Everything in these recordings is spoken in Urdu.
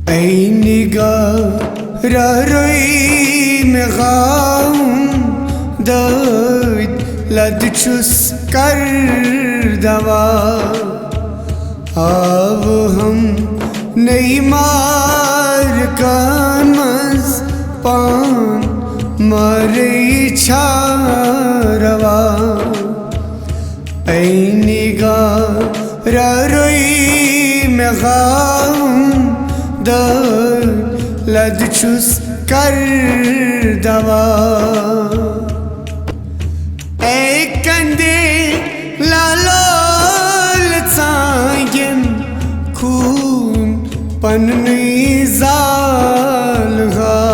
ای نگار روی مغام داد لد چوس کردوا آو هم نیمار کانمز پان ماری چاروا ای نگار روی مغام داد لد چوس کردوا ای کنده لالول سایم کون پنمی زالها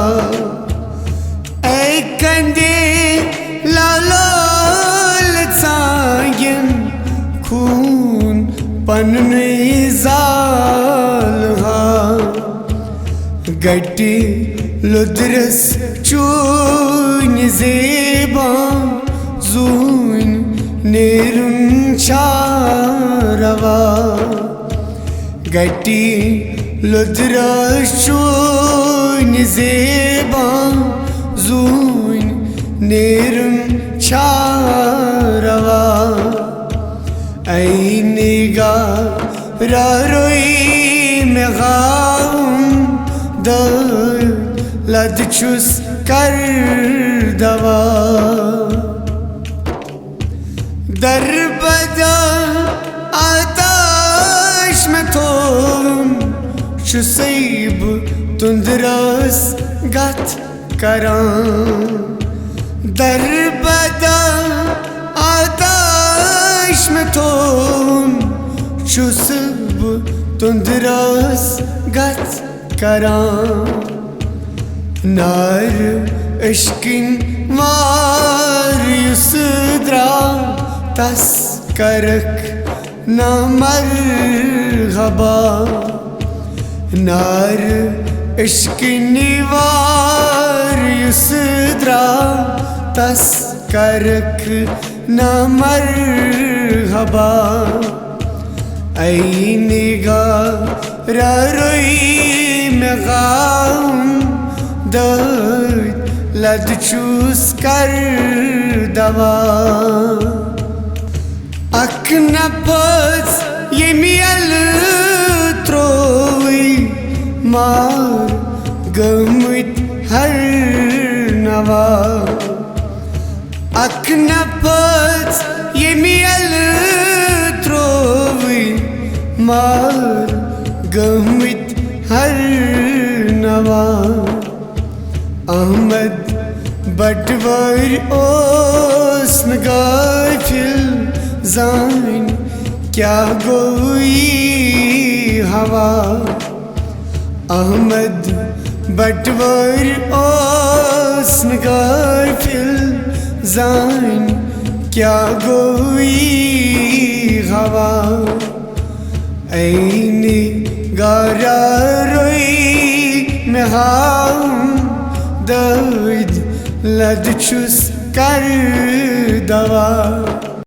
ای کنده لالول سایم کون پنمی زالها گٹی لدرس چون زیبا زون نیرون چاروا گٹی لدرس چون زیبا زون نیرون چاروا ای نگار روی مغام داد لد چوس کردوا در بدن آتش متون چو سیب تندرس گت کران در بدن آتش متون چو سیب تندرس گت کران نار اشکین مار یسدرا تسکرک نامرحبا نار اشکین مار یسدرا تسکرک نامرحبا ای نگار روی مغام داد لد چوس کردوا اکنپس یمیل تروی مار گمت هر نوا اکنپس یمیل تروی مار گمت هر نوا احمد بٹور اوسن غافل زان کیا گوئی ہوا احمد بٹور اوسن غافل زان کیا گوئی ہوا ای نگار روی مغام داد لد چوس کردوا